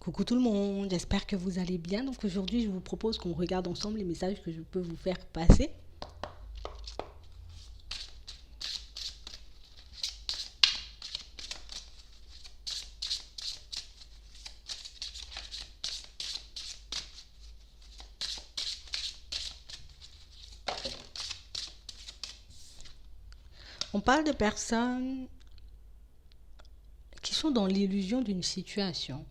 Coucou tout le monde, j'espère que vous allez bien. Donc aujourd'hui, je vous propose qu'on regarde ensemble les messages que je peux vous faire passer. On parle de personnes qui sont dans l'illusion d'une situation.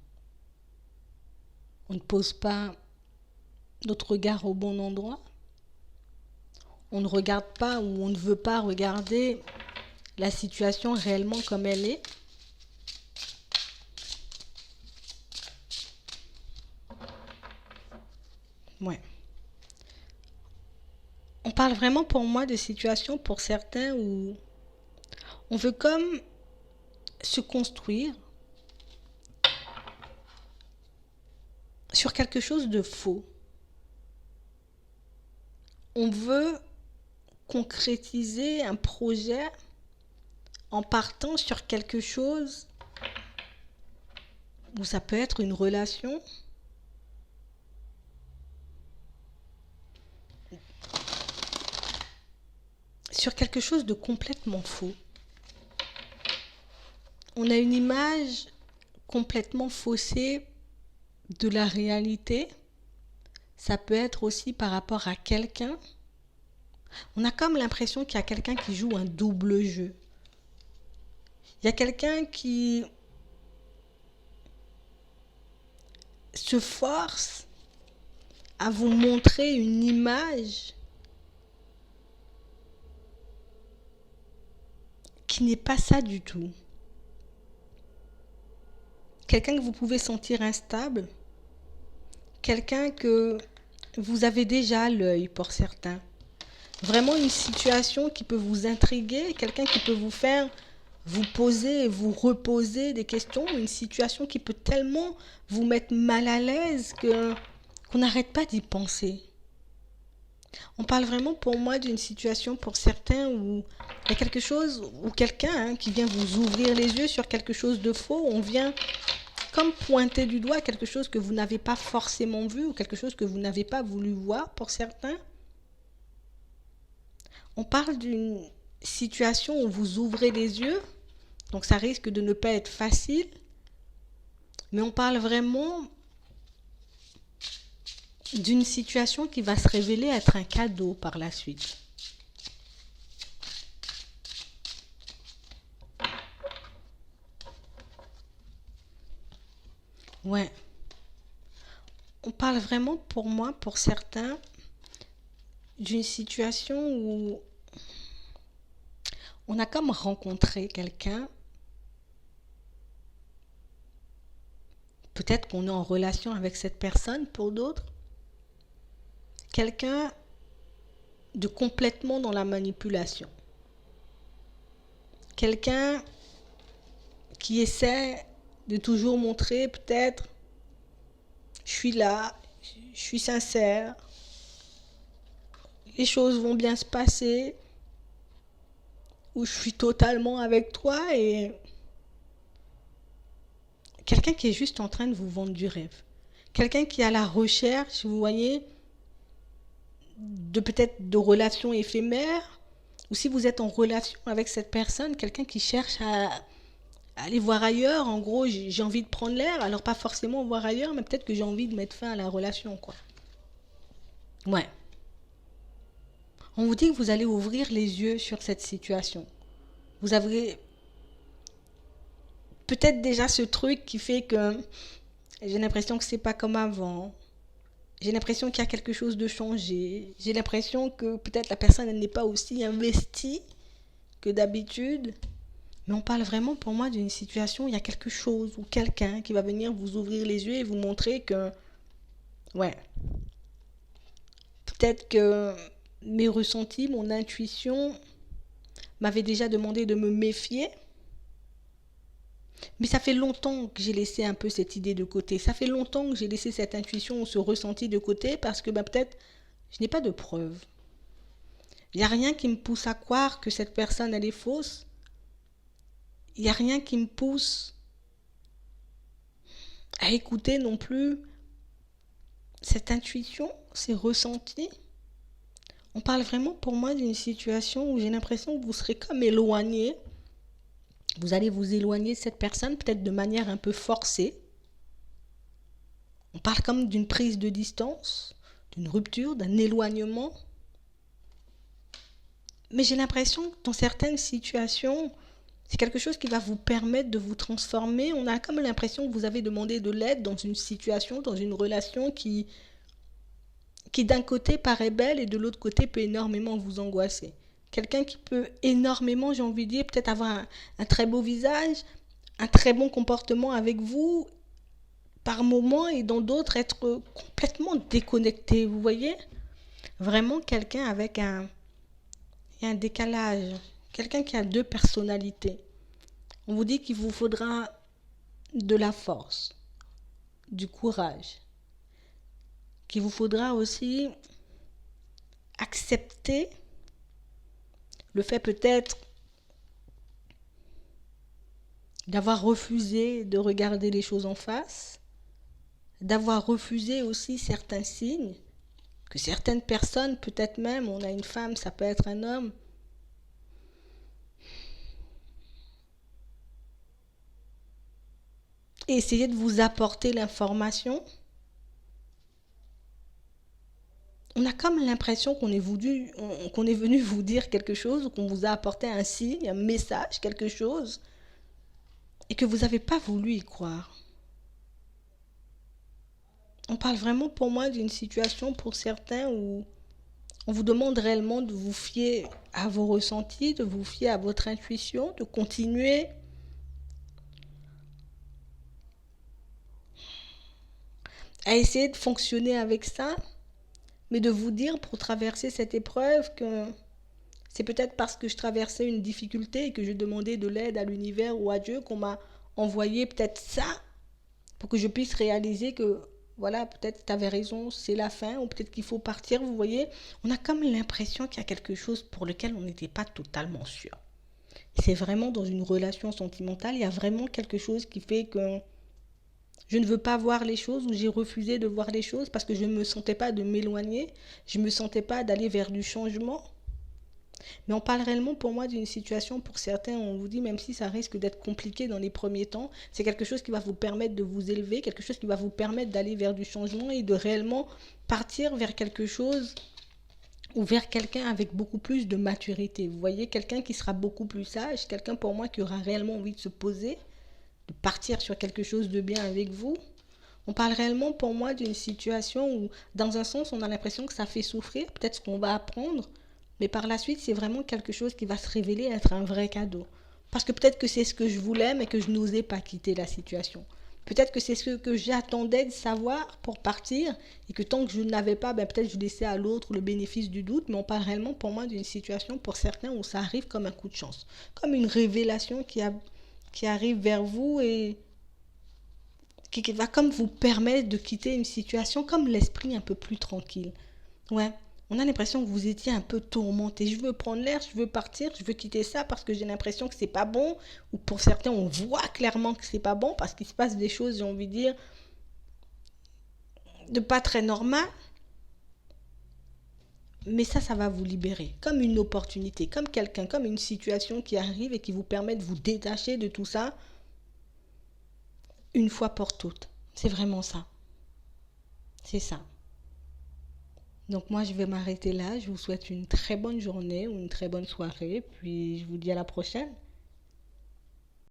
On ne pose pas notre regard au bon endroit. On ne regarde pas ou on ne veut pas regarder la situation réellement comme elle est. Ouais. On parle vraiment pour moi de situations pour certains où on veut comme se construire sur quelque chose de faux. On veut concrétiser un projet en partant sur quelque chose où ça peut être une relation, sur quelque chose de complètement faux. On a une image complètement faussée de la réalité. Ça peut être aussi par rapport à quelqu'un. On a comme l'impression qu'il y a quelqu'un qui joue un double jeu. Il y a quelqu'un qui se force à vous montrer une image qui n'est pas ça du tout. Quelqu'un que vous pouvez sentir instable, quelqu'un que vous avez déjà à l'œil pour certains. Vraiment une situation qui peut vous intriguer, quelqu'un qui peut vous faire vous poser et vous reposer des questions, une situation qui peut tellement vous mettre mal à l'aise qu'on n'arrête pas d'y penser. On parle vraiment pour moi d'une situation pour certains où il y a quelque chose, ou quelqu'un qui vient vous ouvrir les yeux sur quelque chose de faux, on vient comme pointer du doigt quelque chose que vous n'avez pas forcément vu ou quelque chose que vous n'avez pas voulu voir pour certains. On parle d'une situation où vous ouvrez les yeux, donc ça risque de ne pas être facile, mais on parle vraiment d'une situation qui va se révéler être un cadeau par la suite. Ouais. On parle vraiment pour moi, pour certains, d'une situation où on a comme rencontré quelqu'un. Peut-être qu'on est en relation avec cette personne pour d'autres. Quelqu'un de complètement dans la manipulation. Quelqu'un qui essaie de toujours montrer peut-être je suis là, je suis sincère, les choses vont bien se passer, ou je suis totalement avec toi et quelqu'un qui est juste en train de vous vendre du rêve. Quelqu'un qui est à la recherche, vous voyez, de peut-être de relations éphémères, ou si vous êtes en relation avec cette personne, quelqu'un qui cherche à aller voir ailleurs. En gros, j'ai envie de prendre l'air, alors pas forcément voir ailleurs, mais peut-être que j'ai envie de mettre fin à la relation, quoi. Ouais. On vous dit que vous allez ouvrir les yeux sur cette situation. Vous avez peut-être déjà ce truc qui fait que j'ai l'impression que c'est pas comme avant. J'ai l'impression qu'il y a quelque chose de changé. J'ai l'impression que peut-être la personne elle n'est pas aussi investie que d'habitude. Mais on parle vraiment pour moi d'une situation où il y a quelque chose ou quelqu'un qui va venir vous ouvrir les yeux et vous montrer que, ouais, peut-être que mes ressentis, mon intuition m'avait déjà demandé de me méfier. Mais ça fait longtemps que j'ai laissé un peu cette idée de côté. Ça fait longtemps que j'ai laissé cette intuition ou ce ressenti de côté parce que peut-être je n'ai pas de preuves. Il n'y a rien qui me pousse à croire que cette personne elle est fausse. Il n'y a rien qui me pousse à écouter non plus cette intuition, ces ressentis. On parle vraiment pour moi d'une situation où j'ai l'impression que vous serez comme éloigné. Vous allez vous éloigner de cette personne, peut-être de manière un peu forcée. On parle comme d'une prise de distance, d'une rupture, d'un éloignement. Mais j'ai l'impression que dans certaines situations, c'est quelque chose qui va vous permettre de vous transformer. On a comme l'impression que vous avez demandé de l'aide dans une situation, dans une relation qui d'un côté paraît belle et de l'autre côté peut énormément vous angoisser. Quelqu'un qui peut énormément, j'ai envie de dire, peut-être avoir un très beau visage, un très bon comportement avec vous, par moments, et dans d'autres être complètement déconnecté, vous voyez. Vraiment quelqu'un avec un décalage, quelqu'un qui a deux personnalités. On vous dit qu'il vous faudra de la force, du courage, qu'il vous faudra aussi accepter le fait peut-être d'avoir refusé de regarder les choses en face, d'avoir refusé aussi certains signes, que certaines personnes, peut-être même, on a une femme, ça peut être un homme, et essayer de vous apporter l'information. On a comme l'impression qu'on est venu vous dire quelque chose, ou qu'on vous a apporté un signe, un message, quelque chose, et que vous n'avez pas voulu y croire. On parle vraiment pour moi d'une situation pour certains où on vous demande réellement de vous fier à vos ressentis, de vous fier à votre intuition, de continuer à essayer de fonctionner avec ça, mais de vous dire pour traverser cette épreuve que c'est peut-être parce que je traversais une difficulté et que je demandais de l'aide à l'univers ou à Dieu qu'on m'a envoyé peut-être ça pour que je puisse réaliser que voilà, peut-être tu avais raison, c'est la fin, ou peut-être qu'il faut partir, vous voyez. On a comme l'impression qu'il y a quelque chose pour lequel on n'était pas totalement sûr. C'est vraiment dans une relation sentimentale, il y a vraiment quelque chose qui fait que je ne veux pas voir les choses, ou j'ai refusé de voir les choses parce que je ne me sentais pas de m'éloigner, je ne me sentais pas d'aller vers du changement. Mais on parle réellement pour moi d'une situation, pour certains, on vous dit, même si ça risque d'être compliqué dans les premiers temps, c'est quelque chose qui va vous permettre de vous élever, quelque chose qui va vous permettre d'aller vers du changement et de réellement partir vers quelque chose ou vers quelqu'un avec beaucoup plus de maturité. Vous voyez, quelqu'un qui sera beaucoup plus sage, quelqu'un pour moi qui aura réellement envie de se poser, de partir sur quelque chose de bien avec vous. On parle réellement pour moi d'une situation où, dans un sens, on a l'impression que ça fait souffrir, peut-être ce qu'on va apprendre, mais par la suite, c'est vraiment quelque chose qui va se révéler être un vrai cadeau. Parce que peut-être que c'est ce que je voulais, mais que je n'osais pas quitter la situation. Peut-être que c'est ce que j'attendais de savoir pour partir, et que tant que je ne l'avais pas, ben peut-être je laissais à l'autre le bénéfice du doute, mais on parle réellement pour moi d'une situation pour certains où ça arrive comme un coup de chance, comme une révélation qui arrive vers vous et qui va comme vous permettre de quitter une situation comme l'esprit un peu plus tranquille. Ouais, on a l'impression que vous étiez un peu tourmenté. Je veux prendre l'air, je veux partir, je veux quitter ça parce que j'ai l'impression que c'est pas bon. Ou pour certains, on voit clairement que c'est pas bon parce qu'il se passe des choses, j'ai envie de dire, de pas très normales. Mais ça va vous libérer. Comme une opportunité, comme quelqu'un, comme une situation qui arrive et qui vous permet de vous détacher de tout ça une fois pour toutes. C'est vraiment ça. C'est ça. Donc moi, je vais m'arrêter là. Je vous souhaite une très bonne journée ou une très bonne soirée. Puis je vous dis à la prochaine.